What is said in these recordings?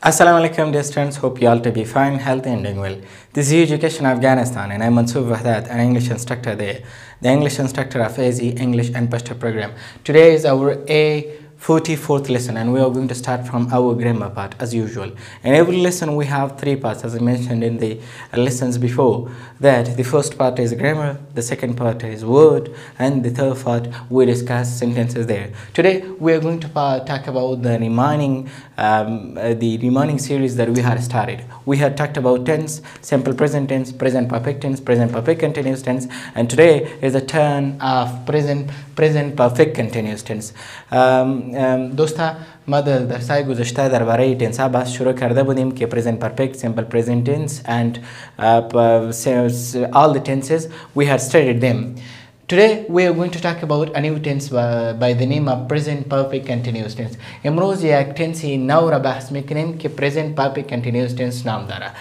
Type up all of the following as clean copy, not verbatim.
Assalamu alaikum dear students, hope you all to be fine, healthy and doing well. This is Education Afghanistan and I am Mansoor Wahdat, an English instructor there, the English instructor of AZ English and Pashto program. Today is our A44th lesson and we are going to start from our grammar part as usual. In every lesson we have three parts as I mentioned in the lessons before, that the first part is grammar, the second part is word and the third part we discuss sentences there. Today we are going to talk about the remaining series that we had started. We had talked about tense, simple present tense, present perfect tense, present perfect continuous tense, and today is a turn of present perfect continuous tense. دوستا ما در درسای گذشته درباره تنس ها بحث شروع کرده بودیم که present perfect, simple present tense and all the tenses we had studied them. Today we are going to talk about a new tense by the name of present perfect continuous tense. امروز یک تنسی نو را بحث میکنیم که present perfect continuous tense نام داره.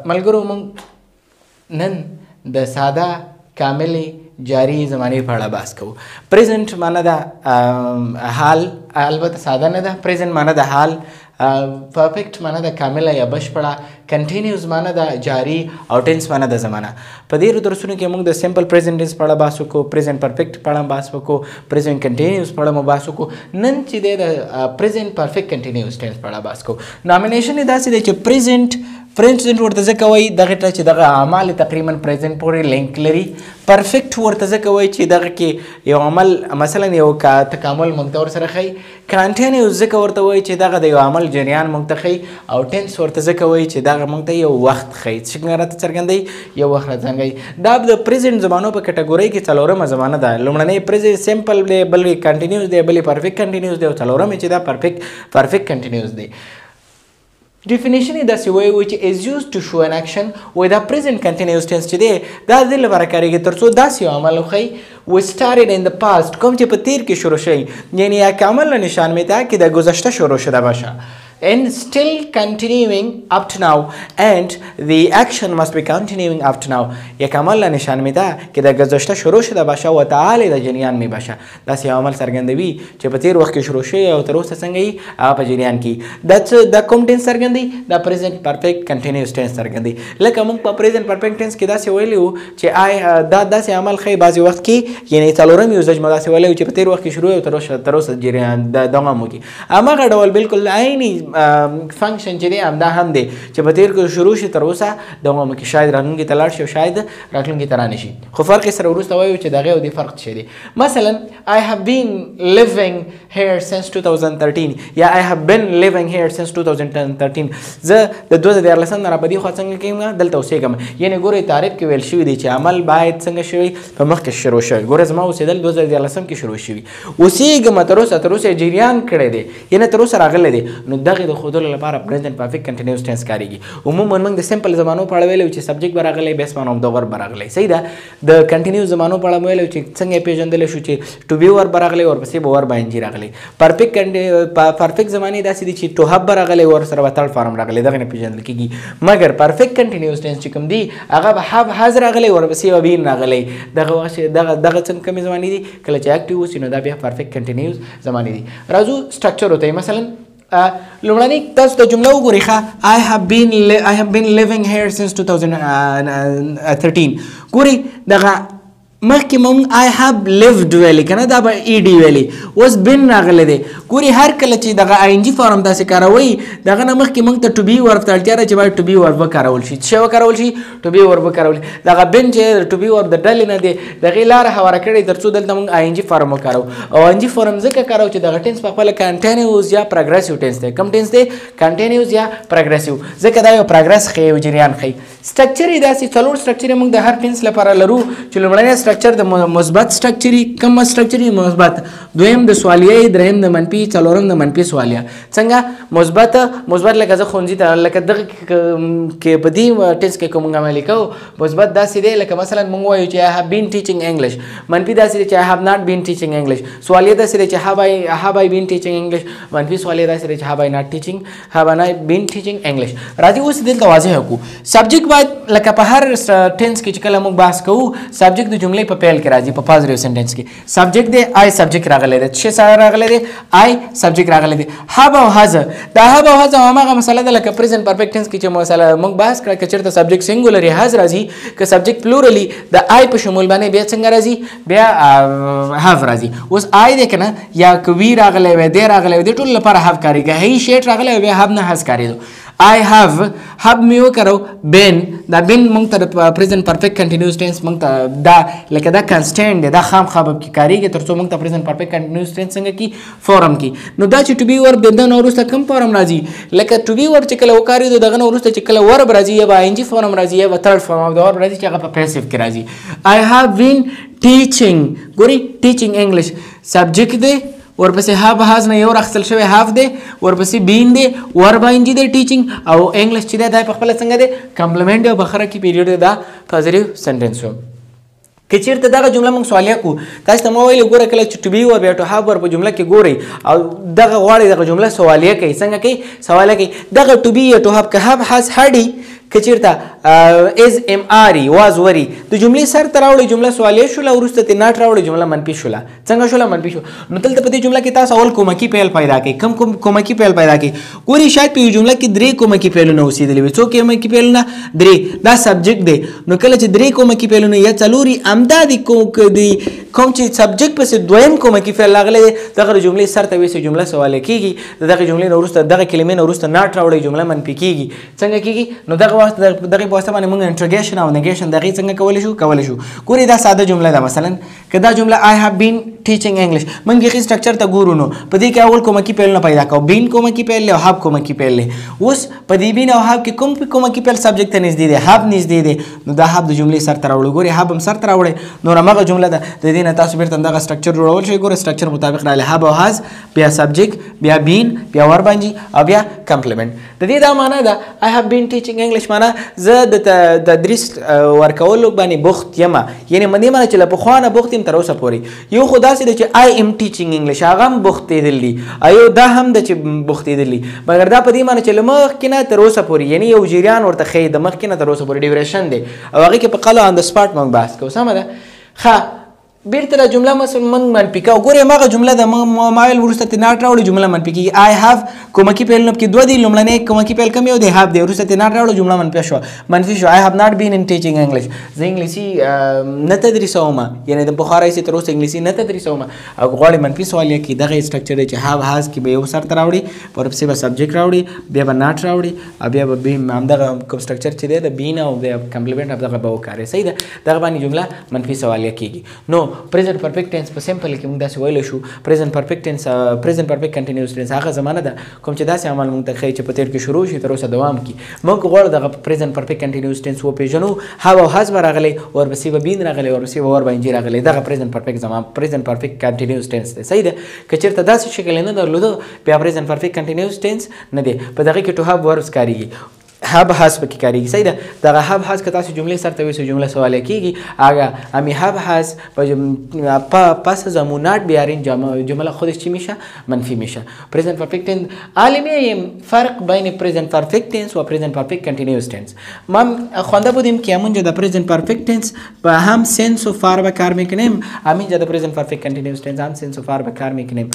ملګرو موږ نن د ساده کاملی جاری زمانی په اړه بحث کوو. present معنی ده حال، البته ساده نه ده. present معنی ده حال، perfect معنی ده کامله یا بشپړه، continuous معنی ده جاری او tense معنی ده زمانه. په دې درسونو کې موږ د simple present tense په اړه بحث وکړو، present perfect په اړه بحث وکړو، present continuous په اړه مو بحث وکړو. نن چې د present perfect continuous tense په اړه بحث کوو. نامینیشن یې داسې دی چې present ورته ځکه وایي دغه ته چې دغه اعمال تقریبا present پورې لینک لري. perfect ورته ځکه وایي چې دغه کې یو عمل مثلا یو تکامل موږ ته ورسره ښیي. continuous ځکه ورته وایي چې دغه د یو عمل جریان موږ ته ښیي. او tense ورته ځکه وایي چې دغه موږ ته یو وخت ښیي، څنګه راته څرګندوي، یو وخت راڅرګندوي. دا د present زمانو په کټګورۍ کې څلورمه زمانه ده. لومړنۍ present simple دی، بل continuous دی، بل perfect continuous دی او څلورمه چې دا perfect continuous دی. Definition is the way which is used to show an action with a present continuous tense چې دی دا د دې لپاره کارېږي تر څو داسې یو عمل وښیي we started in the past، کوم چې په تیر کې شروع شوی، یعنی یک عمل را نشان میده که در گذشته شروع شده باشه and still continuing up to now and the action must be continuing up to now. یک عمل را نشان میده که در گذشته شروع شده باشه و تا حال در جریان می باشه. داسې عمل څرګندوي چې په تیر وخت کې شروع شوی او تر اوسه څنګه یې هغه په جریان کې. دا کوم ټینس څرګندوي؟ دا present perfect continuous tense څرګندوي. لکه موږ په present perfect tense کې داسې ویلي وو چې دا داسې عمل ښیي بعضې وخت کې، یعنی څلورم یوزج مو داسې ویلی وو چې په تیر وخت کې شروع او تر اوسه جریان دوام وکړي. هماغه ډول بالکل عیني فنکشن چې دی همدا هم دی چې په تیر کې شروع شي تر اوسه دوام وکړي، شاید راتلونکي ته لاړ شي او شاید راتلونکي ته رانشي. خو فرق یې سره وروسته وایو چې د هغې او دې فرق څه دی. مثلا I have been living here since 2013 یا I have been living here since 2013. زه د 2013 نه را په دې خوا څنګه کېږم دلته اوسېږم. یعنې ګورئ تعریف کې ویل شوي دی چې عمل باید څنګه شوی په مخکې شروع شوی. ګوره زما اوسېدل 2013 کې شروع شوي، اوسېږم تر اوسه جریان کړی دی، یعنې تر اوسه راغلی دی. نو دغې د ښودلو لپاره present perfect continuous tense کارېږي. عموما موږ د سمپل زمانو په اړه ویلو چې سبجیکټ به راغلی، بیا اسمان د ور به راغلی. صحیح ده. د کنټینیوس زمانو په اړه ویلو چې څنګه یې پېژندلی شو چې to be ور به راغلی، ورپسې به ور به انجي راغلی. perfect زمانې داسې دي چې to have به راغلی، ورسره به third form راغلی، دغه نه پېژندل کېږي. مګر perfect continuous tense چې کوم دی هغه به have has راغلی، ورپسې به been راغلی. دغه څنګه کومې زمانې دي کله چې active اوسي نو دا بیا perfect continuous زمانې دي. راځو سټرکچر وته. مثلا لومړنۍ تاسو د جمله وګورئ ښه. I have been living here since 2013. ګورئ دغه مخکې مونږ I have lived ویلي که نه، دا به ed ویلي، اوس been راغلی دی. ګورئ هر کله چې دغه ING فارم داسې کاروئ دغه نه مخکې مونږ ته to be verb ته اړتیا ده چې باید to be verb وکارول شي. څه شی وکارول شي؟ to be verb وکارول شي. دغه been چې to be verb د ډلې نه دی دغې لاره هواره کړې تر څو دلته مونږ ING فارم وکارو. او ING فارم ځکه کارو چې دغه ټینس په خپله کنټینیوس یا پروګریسیو ټینس دی. کوم ټینس دی؟ کنټینیوس یا پروګریسیو، ځکه دا یو پروګرس ښیي، یو جریان ښیي. سټرکچر یې داسې څلور سټرکچر یې مونږ د هر ټینس لپاره لرو چې لومړنی سټرکچر د مثبت سټرکچر. کوم سټرکچر یې مثبت، دویم د سوالیه، دریم د منفي، څلورم د منفي سوالیه. څنګه مثبت لکه زه ښوونځي ته لکه دغه کې په دې ټینس کې کوم عملي کوو مثبت داسې دی لکه مثلا موږ وایو چې I have been teaching English. منفي داسې دی چې I have not been teaching English. سوالیه داسې دی چې have I been teaching English. منفي سوالیه داسې دی چې have I not been teaching English. راځي اوس دلته واضح وکړو. سبجیکټ باید لکه په هر ټینس کې چې کله موږ بحث کوو سبجیکټ د جملې جملې په پیل کې راځي په پازیټیو سنټنس کې سبجیکټ دی آی سبجیکټ راغلی دی څه سره راغلی دی آی سبجیکټ راغلی دی هب او هاز دا هب او هاز هغه مسله ده لکه پریزنت پرفیکټ ټنس کې چې مسله موږ بحث کړه چې چېرته سبجیکټ سنګولر هاز راځي که سبجیکټ پلورلی د آی په شمول باندې بیا څنګه راځي بیا هاف راځي اوس آی دی کنه یا که وی راغلی وی دی راغلی وی د ټول لپاره هاف کاریږي هی شیټ راغلی بیا هاف نه هاز کاریدو I have میو کرو بین دا بین مونږ ته پریزنت پرفیکټ کنټینیوس ټنس مونږ ته دا لکه دا کانسټنټ دی دا خامخا به کاریږي تر څو مونږ ته پریزنت پرفیکټ کنټینیوس ټنس څنګه کی فورم کی نو دا چې ټو بی ورب د نو وروسته کوم فورم راځي لکه ټو بی ورب چې کله وکاریدو دغه نو وروسته چې کله ورب راځي یا به ان جی فورم راځي یا به تھرد فورم اف د ورب راځي چې هغه په پیسیو کې راځي I have been teaching ګوري ټیچینګ انګلیش سبجیکټ دی ورپسې هاف هاز نه یو راخصل شوی هاف دی ورپسې بین دی ورباین جی دی ټیچینګ او انګلیش چې دی دا په خپل څنګه دی کمپلیمنټ او بخره کې پیریډ دی دا پازیټیو سنټنس و که چیرته دغه جمله موږ سوالیه کو تاسو ته مو ویل ګوره کله چې ټو بی ور بیا ټو هاف ور په جمله کې ګوري او دغه غواړي دغه جمله سوالیه کوي څنګه کوي سوالیه کوي دغه ټو بی یا ټو هاف که هاف هاز هډي که چیرته از ام آری واز وری د جملې سر ته راوړي جمله سوالیه شوله وروسته ترې ناټ راوړي جمله منفي شوله څنګه شوله منفي شو نو دلته په دې جمله کې تاسو اول کومکی پیل پیدا کوي کوم کومکی پیل پیدا کوي ګوري شاید په جمله کې درې کومکی پیلونه اوسېدلي وي څو کومکی پیلونه درې دا سبجیکټ دی نو کله چې درې کومکی پیلونه یا څلوري امدادي کوم چې سبجیکټ پسې دویم کومکی پیل راغلی دی دغه جملې سر ته ویسي جمله سوالیه کېږي دغه جملې نه وروسته دغه کلمې نه وروسته ناټ راوړي جمله منفي کېږي څنګه کېږي نو دغه دغه په واسطه باندې موږ انټروګیشن او نیګیشن دغه څنګه کولی شو ګوري دا ساده جمله ده مثلا که دا جمله I have been teaching English موږ یې سټرکچر ته ګورو نو په دې کې اول کومکی پیل نه پیدا کوو بین کومکی پیل له هاف کومکی پیل له اوس په دې بین او هاف کې کومکی پیل سبجیکټ ته نږدې دی هاف نږدې دی نو دا هاف د جملې سر ته راوړو ګوري هاف هم سر ته راوړي نو هغه جمله ده د دې نه تاسو بیرته دغه سټرکچر جوړول شي ګوري سټرکچر مطابق راځي هاف او هاز بیا سبجیکټ بیا بین بیا ور باندې او بیا کمپلیمنٹ د دې دا معنی ده I have been teaching English معنی زه د تدریس ورکولو باندې بوخت یم یعنی معنی چې له پخوانه بوخت یم تر اوسه پورې یو خو داسې دی چې I am teaching English هغه هم بوختېدلی ایو دا هم د چې بوختېدلی مګر دا په دې معنی چې له مخکې نه تر اوسه پورې یعنی یو جریان ورته ښیي د مخکې نه تر اوسه پورې ډیوریشن دی او هغې کې په قلو آن د سپاټ موږ بحث کوو سمه ده ښه بیرته دا جمله مثلا موږ منفي کوو ګورې هماغه جمله ده ما ویل وروسته ترې ناټ راوړي جمله منفي کېږي I have کومکی پیلونه پکې دوه دي لومړنی کومکی پیل کم یو دی هاف دی وروسته ترې ناټ راوړو جمله منفي شوه I have not been in teaching English زه انګلیسي نه تدریسوم یعنی د پخوا راهیسې تر اوسه انګلیسي نه تدریسوم او غواړي منفي سوالیه کې دغه سټرکچر دی چې هاف هاز کې به یو سر ته راوړي ورپسې به سبجیکټ راوړي بیا به ناټ راوړي او بیا به همدغه کوم سټرکچر چې دی د بین او د کمپلیمنټ همدغه به وکاروي صحیح ده دغه باندې جمله منفي سوالیه کېږي نو پریزنت پرفیکټ ټنس په سمپل کې موږ داسې ویلی شو پریزنت پرفیکټ ټنس پریزنت پرفیکټ کنټینیوس ټنس هغه زمانه ده کوم چې داسې عمل موږ ته ښایي چې په تیر کې شروع شي تر اوسه دوام کړي موږ غواړو دغه پریزنت پرفیکټ کنټینیوس ټنس وپېژنو هاو او هاز به راغلی ورپسې به بین راغلی ورپسې به ور باندې راغلی دغه پریزنت پرفیکټ کنټینیوس ټنس دی صحیح ده که چېرته داسې شکل نه درلوده بیا پریزنت پرفیکټ کنټینیوس ټنس نه دی په دغه کې ټو هاف وربس کارېږي هب هاز پکې کاریږي صحیح ده دغه هب هاز که تاسو جملې سر ته ویسو جمله سوالیه کېږي آگه امی هب هاز پس از امونات بیارین جمله خودش چی میشه منفی میشه پرزنت پرفیکت تنس عالمی فرق بین پرزنت پرفیکت تنس و پرزنت پرفیکت کنتینیوس تنس ما خوانده بودیم که همونجا در پرزنت پرفیکت تنس با هم سنس و فار به کار میکنیم همینجا در پرزنت پرفیکت کنتینیوس تنس هم سنس و فار به کار میکنیم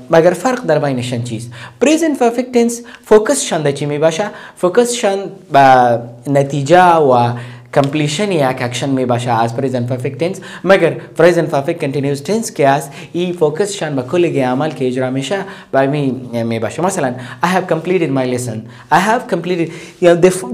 مگر فرق در بینشان چیست پرزنت پرفیکت تنس فوکس شان چی میباشه فوکس شان با نتیجه و completion یک اکشن می باشه از present perfect tense مگر present perfect continuous tense که است ای فوکس شان به کل عمل که اجرا میشه با می باشه مثلا I have completed my lesson I have completed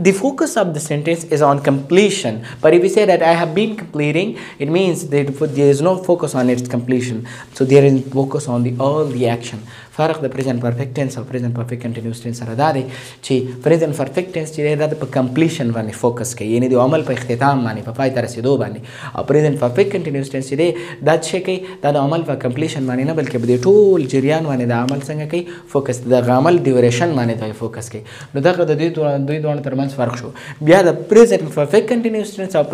the focus of the sentence is on completion but if we say that I have been completing it means that there is no focus on its completion so there is focus on all the action فرق د present perfect tense او present perfect continuous tense سره دا دی چې present perfect tense چې دا په completion باندې فوکس کوي یعنی د عمل په اختتام باندې په پای ته رسیدو باندې او present perfect continuous tense چې دی دا چې کوي دا د عمل په completion باندې نه بلکې په ټول جریان باندې د عمل څنګه کوي فوکس د عمل ډیوریشن باندې دوی فوکس کوي نو دغه د دوی دوه ترمنځ فرق شو بیا د present perfect continuous tense او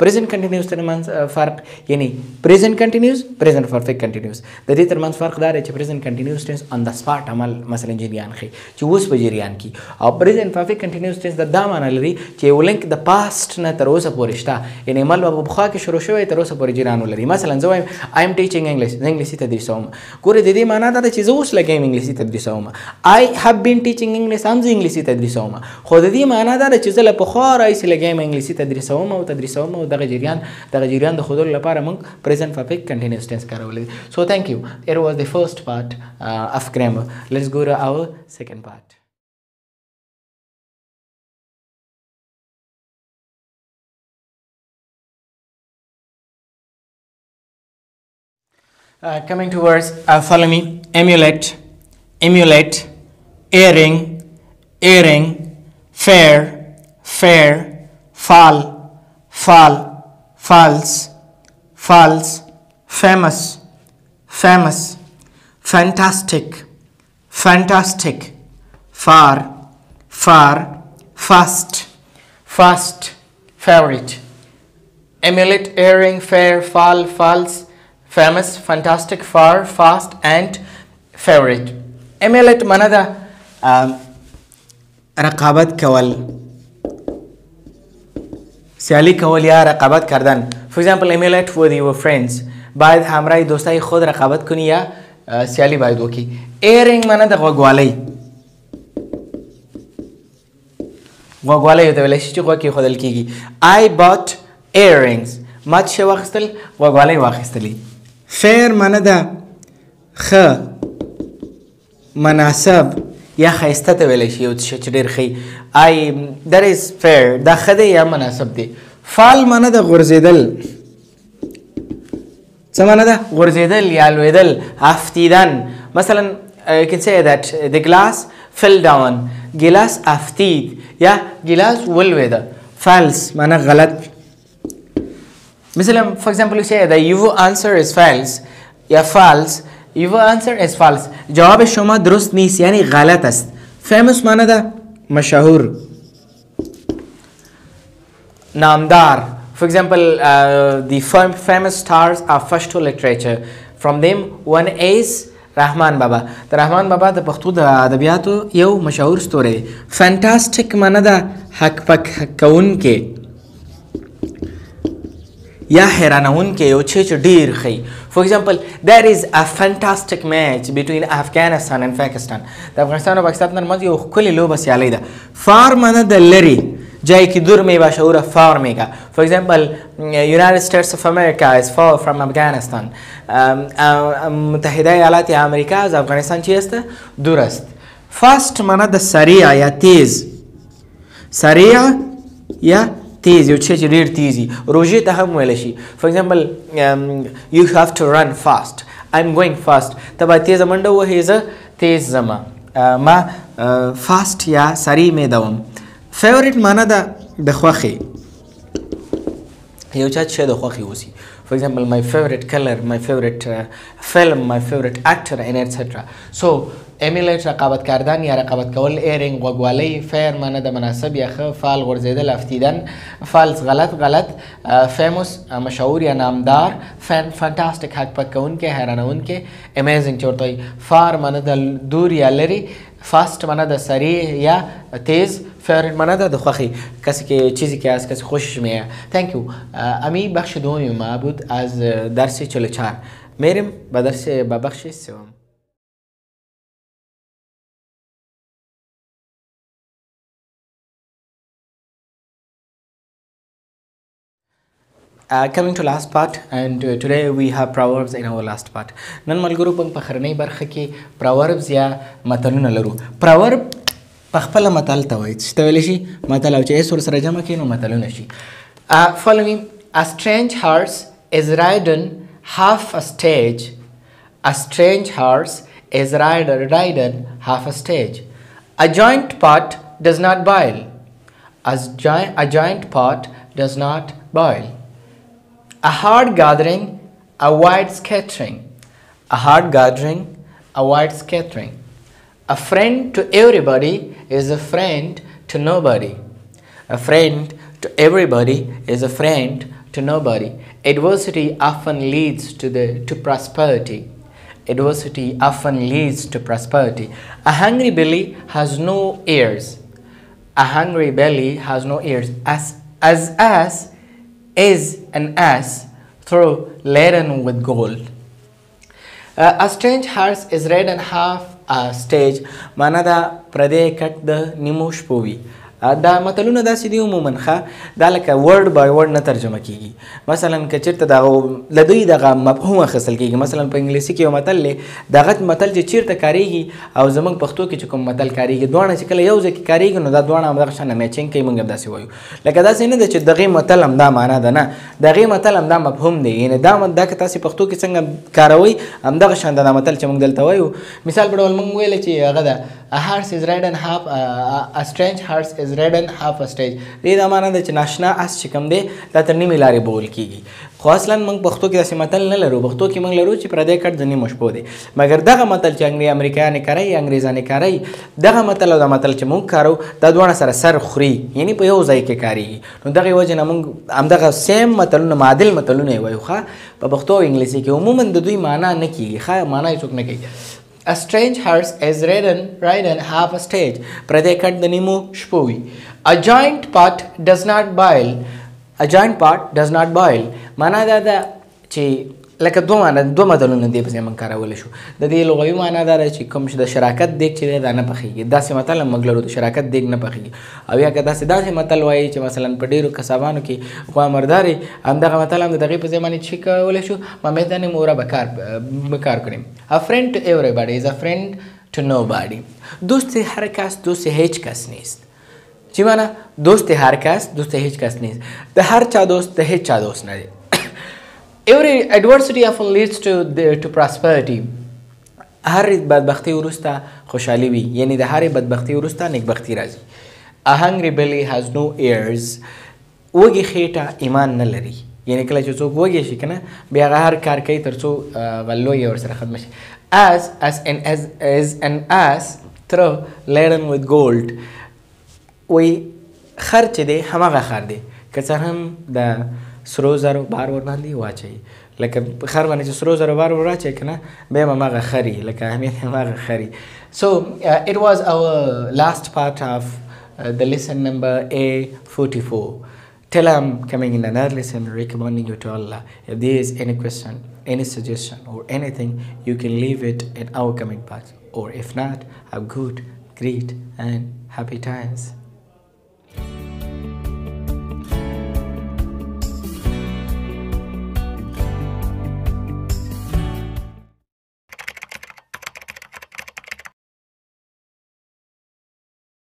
present continuous ترمنځ فرق یعنی present continuous present perfect continuous د دې ترمنځ فرق دا دی چې present continuous continuous tense on the spot عمل مثلا جریان خي چې اوس په جریان کې او present perfect continuous tense د دا معنی لري چې یو لینک د past نه تر اوسه پورې شته یعنی عمل په بخوا کې شروع شوی تر اوسه پورې جریان ولري مثلا زه وایم I am teaching English زه انګلیسي تدریسوم ګوره د دې معنی دا ده چې زه اوس لګیم انګلیسي تدریسوم I have been teaching English هم زه انګلیسي تدریسوم خو د دې معنی دا ده چې زه له پخوا راهیسې لګیم انګلیسي تدریسوم او دغه جریان د ښودلو لپاره موږ present perfect continuous tense کارولې so thank you it was the first part of grammar let's go to our second part coming to words follow me emulate airing fair fall false famous fantastic far fast favorite emulate airing fair fall false famous fantastic far fast and favorite emulate माना دا رقابت کول سیالی کول یا رقابت کردن for example emulate with your friends باید همراه دوستای خود رقابت کنی یا سیالی باید وکی airing माना دا غوغوالی ته ویل شي چې غوږ کې خودل کیږي I bought earrings ما چې واخیستل غوغوالی واخیستلی fair माना دا خ مناسب یا خیسته ته ویل شي یو څه چې ډېر ښه that is fair دا ښه دی یا مناسب دی فال माना دا غورځېدل څه माना دا غورځېدل یا لوېدل افتیدن مثلا you can say that the glass fell down ګلاس افتید یا ګلاس ولوېده false माना غلط مثلا for example you say that your answer is false یا false your answer is false جواب شما درست نیست یعنی غلط است famous माना دا مشهور نامدار for example the famous stars are first to literature from them one is رحمان بابا د رحمان بابا د پښتو د ادبیاتو یو مشهور ستوری دی fantastic माना دا حق پک کون کې یا حیرانون کې یو چې ډیر ښه for example there is a fantastic match between Afghanistan and Pakistan د افغانستان او پاکستان ترمنځ یو ښکلې لوبه سیالي ده far माना د لرې جای کې دور می باشعوره far میگه for example United States of America is far from Afghanistan متحده ایالات آمریکا از افغانستان چی است دور است fast माना د سریع یا تیز سریع یا تیز یو چې ډیر تیزی روژې ته هم ویل شي for example you have to run fast I'm going fast ته باید تیزه منډه ووهې زه تیز ځمه ما fast یا سریع می دوم favorite माना د خوښې یو چا چې د خوښې اوسي for example my favorite color my favorite film my favorite actor and etc so emulate رقابت کردن یا رقابت کول airing غوږوالی fair माना د مناسب یا ښه فال غورځېدل افتیدن false غلط famous مشهور یا نامدار fantastic حق پک کوونکی حیرانوونکی amazing چې ورته وایي far माना د دور یا لرې fast माना د سریع یا تیز favorite माना د خوښی کسی که چیزی که از کسی خوشش میاد thank you امی بخش دومی ما بود از درس 44 میریم به بخش سوم coming to last part and today we have proverbs in our last part نن ملګرو په خرنۍ برخه کې proverbs یا متلونه لرو proverb په خپل متل ته وایي چې ته ویلی شي متل او چې اس ورسره جمع کړي نو متلونه شي follow me a strange horse is riding half a stage a strange horse is riding half a stage a joint pot does not boil a joint pot does not boil a hard gathering, a wide scattering. A hard gathering, a wide scattering. A friend to everybody is a friend to nobody. A friend to everybody is a friend to nobody. Adversity often leads to prosperity. adversity often leads to prosperity. A hungry belly has no ears. A hungry belly has no ears. As is an ass through laden with gold. A strange horse is red and half a stage. معنا دا پردې کټ د نیمو شپو وي. دا متلونه داسې دي عموما ښه دا لکه ورډ بای ورډ نه ترجمه کیږي. مثلا که چېرته دغه له دوی دغه مفهوم اخیستل کیږي. مثلا په انګلیسي کې یو متل دی دغه متل چې چېرته کارېږي او زموږ پښتو کې چې کوم متل کارېږي دواړه چې کله یو ځای کې کارېږي نو دا دواړه همدغه شانه میچینګ کوي موږ هم داسې وایو. لکه داسې نه ده چې دغې متل همدا معنا ده نه دغې متل همدا مفهوم دی. یعنې دا که تاسې پښتو کې څنګه کاروئ همدغه شان دا متل چې موږ دلته وایو. مثال په ډول موږ ویلی چې هغه ده a horse is red and half a strange horse is red and half a stage. دې دا معنا ده چې ناشنا اس چې کوم دی دا تر نیمې لارې بول کېږي. خو اصلا موږ پښتو کې داسې متل نه لرو. پښتو کې موږ لرو چې پردی کټ د نیمو شپو دی. مګر دغه متل چې امریکایانې کاروي انګریزانې کاروي دغه متل او دا متل چې موږ کارو دا دواړه سره سر خوري یعنې په یو ځای کې کارېږي. نو دغې وجې نه موږ همدغه سیم متلونه معادل متلونه یې وایو ښه په پښتو او انګلیسي کې عموما د دوی معنا نه کېږي ښه معنا یې څوک نه کوي. A strange horse is ridden half a stage. پردی کټ د نیمو شپو وي. A giant pot does not boil. A giant pot does not boil. معنا دا ده چې لکه دوه متلونه دې پسې موږ کارولی شو. د دې لغوي معنا دا ده چې کوم چې د شراکت دیګ چې دی دا نه پخېږي. داسې متل هم موږ لرو د شراکت دیګ نه پخېږي. او یا که داسې متل وایي چې مثلا په ډېرو کسابانو کې غوا مردارې همدغه متل هم د دغې په ځای باندې چې کولی شو ما میدان مورا به کار کنیم. A friend to everybody is a friend to nobody. دوست هر کس دوست هیچ کس نیست. چی معنا؟ دوست هر کس دوست هیچ کس نیست. د هر چا دوست د هیچ چا دوست نه دی. Every adversity often leads to prosperity. هر بدبختی وروسته خوشحالي وي یعنی د هرې بدبختی وروسته نیکبختي راځي. A hungry belly has no ears. وږې خېټه ایمان نه لري یعنی کله چې څوک وږی شي که نه بیا هغه هر کار کوي تر څو غلو یې ورسره ختمه شي. As an ass through laden with gold. وایي خر چې دی همغه خر دی که څه هم د سرو زرو بار ور باندې واچوي. لکه خر باندې چې سرو زرو بار ور واچوي که نه بیا هم همغه خري لکه اهمیت همغه خري. So it was our last part of the lesson number A44. Till I'm coming in another lesson recommending you to Allah. If there is any question, any suggestion or anything, you can leave it in our comment box. Or if not, have good, great and happy times.